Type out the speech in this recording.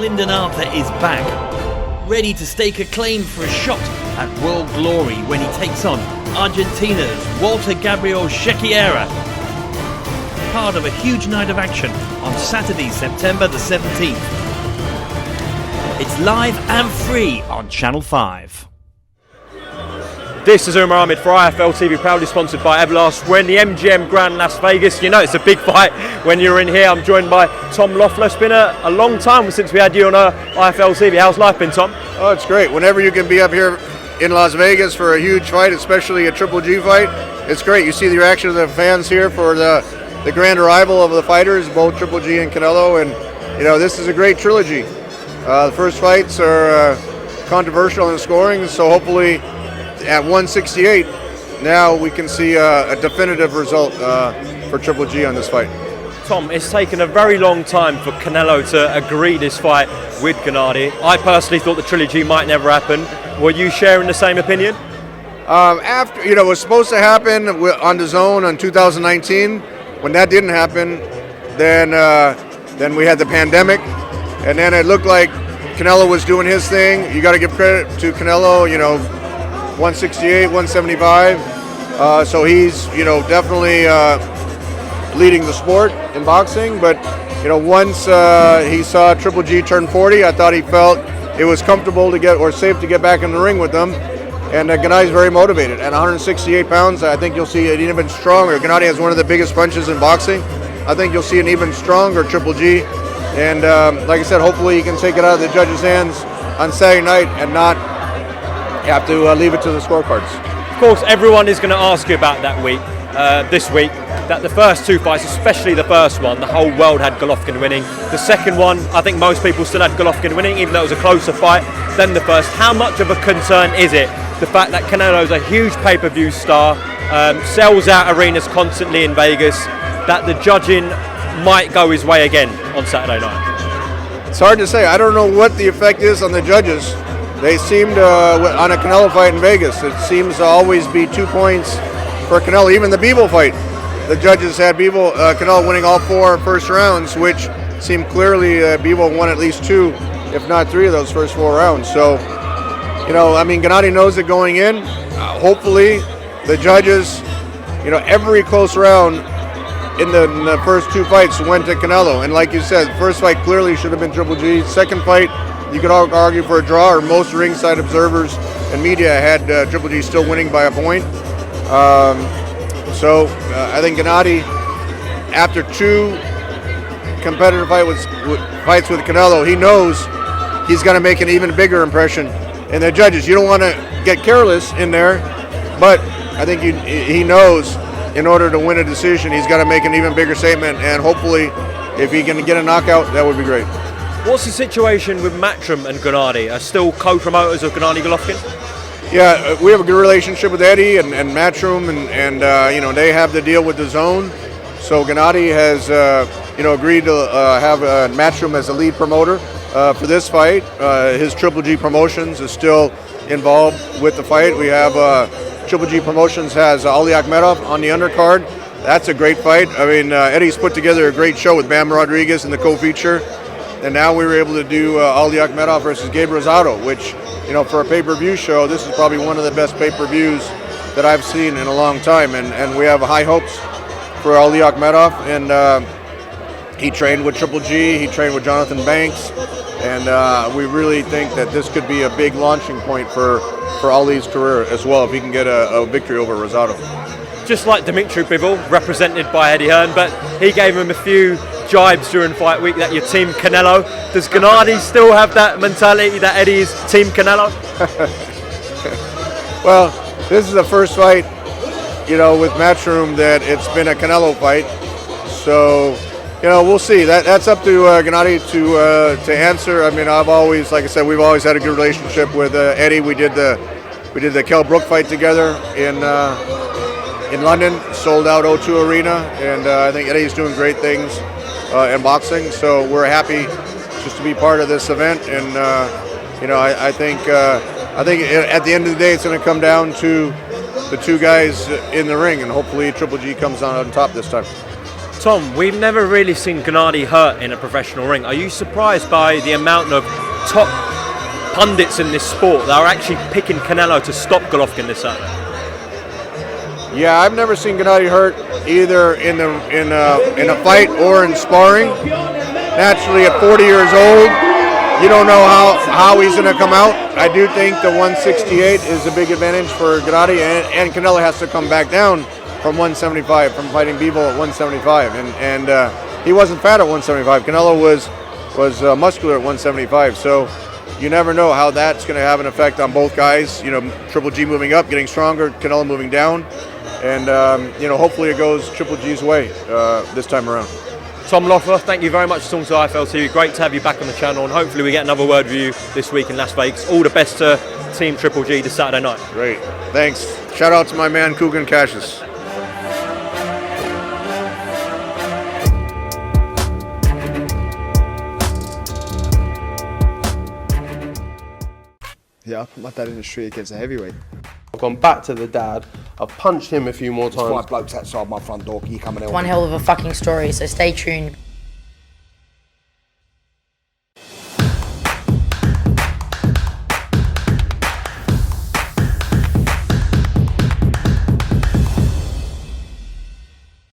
Lyndon Arthur is back, ready to stake a claim for a shot at world glory when he takes on Argentina's Walter Gabriel Shechiera. Part of a huge night of action on Saturday, September the 17th. It's live and free on Channel 5. This is Umar Ahmed for IFL TV, proudly sponsored by Everlast. We're in the MGM Grand Las Vegas. You know it's a big fight when you're in here. I'm joined by Tom Loeffler. It's been a long time since we had you on IFL TV. How's life been, Tom? Oh, it's great. Whenever you can be up here in Las Vegas for a huge fight, especially a Triple G fight, it's great. You see the reaction of the fans here for the grand arrival of the fighters, both Triple G and Canelo, and you know this is a great trilogy. The first fights are controversial in scoring, so hopefully at 168, now we can see a definitive result for Triple G on this fight. Tom, it's taken a very long time for Canelo to agree this fight with Gennady. I personally thought the trilogy might never happen. Were you sharing the same opinion? After it was supposed to happen on the zone in 2019. When that didn't happen, then we had the pandemic, and then it looked like Canelo was doing his thing. You got to give credit to Canelo. 168, 175. So he's, definitely leading the sport in boxing. But, once he saw Triple G turn 40, I thought he felt it was comfortable to get, or safe to get back in the ring with them. And Gennady's very motivated. At 168 pounds, I think you'll see an even stronger. Gennady has one of the biggest punches in boxing. I think you'll see an even stronger Triple G. And like I said, hopefully he can take it out of the judges' hands on Saturday night and not have to leave it to the scorecards. Of course, everyone is going to ask you about that week, this week, that the first two fights, especially the first one, the whole world had Golovkin winning. The second one, I think most people still had Golovkin winning, even though it was a closer fight than the first. How much of a concern is it, the fact that Canelo's a huge pay-per-view star, sells out arenas constantly in Vegas, that the judging might go his way again on Saturday night? It's hard to say. I don't know what the effect is on the judges. They seemed, on a Canelo fight in Vegas, it seems to always be 2 points for Canelo. Even the Bivol fight, the judges had Canelo winning all 4 first rounds, which seemed clearly Bivol won at least 2, if not 3 of those first 4 rounds. So, Gennady knows it going in. Hopefully, the judges, every close round in the first 2 fights went to Canelo. And like you said, the first fight clearly should have been Triple G. Second fight, you could argue for a draw, or most ringside observers and media had Triple G still winning by a point. So I think Gennady, after 2 competitive fights with Canelo, he knows he's going to make an even bigger impression in the judges. You don't want to get careless in there, but I think he knows in order to win a decision, he's got to make an even bigger statement, and hopefully if he can get a knockout, that would be great. What's the situation with Matchroom and Gennady? Are still co-promoters of Gennady Golovkin? Yeah, we have a good relationship with Eddie and Matchroom, and they have the deal with the Zone. So Gennady has agreed to have Matchroom as a lead promoter for this fight. His Triple G Promotions is still involved with the fight. We have Triple G Promotions has Ali Akhmedov on the undercard. That's a great fight. Eddie's put together a great show with Bam Rodriguez in the co-feature. And now we were able to do Ali Akhmedov versus Gabe Rosado, which, for a pay-per-view show, this is probably one of the best pay-per-views that I've seen in a long time. And we have high hopes for Ali Akhmedov. And he trained with Triple G, he trained with Jonathan Banks. And we really think that this could be a big launching point for Ali's career as well, if he can get a victory over Rosado. Just like Dimitri Bivol, represented by Eddie Hearn, but he gave him a few jibes during fight week that you're Team Canelo. Does Gennady still have that mentality that Eddie is Team Canelo? Well, this is the first fight, with Matchroom that it's been a Canelo fight. So, we'll see. That's up to Gennady to answer. I've always, like I said, we've always had a good relationship with Eddie. We did the Kell Brook fight together in London, sold out O2 Arena, and I think Eddie's doing great things in boxing. So we're happy just to be part of this event, and I think at the end of the day, it's going to come down to the 2 guys in the ring, and hopefully Triple G comes on top this time. Tom, we've never really seen Gennady hurt in a professional ring. Are you surprised by the amount of top pundits in this sport that are actually picking Canelo to stop Golovkin this Saturday? Yeah, I've never seen Gennady hurt either in a fight or in sparring. Naturally, at 40 years old, you don't know how he's going to come out. I do think the 168 is a big advantage for Gennady, and Canelo has to come back down from 175, from fighting Bivol at 175, and he wasn't fat at 175. Canelo was muscular at 175, so you never know how that's going to have an effect on both guys. You know, Triple G moving up, getting stronger, Canelo moving down, and you know, hopefully it goes Triple G's way this time around. Tom Loeffler, thank you very much for talking to IFL TV. Great to have you back on the channel, and hopefully we get another word with you this week in Las Vegas. All the best to Team Triple G this Saturday night. Great, thanks. Shout out to my man Kugan Cassius. Yeah, I put my dad in the street against a heavyweight. I've gone back to the dad. I've punched him a few more times. There's 5 blokes outside my front door. Can you come and help One me? hell of a fucking story, so stay tuned.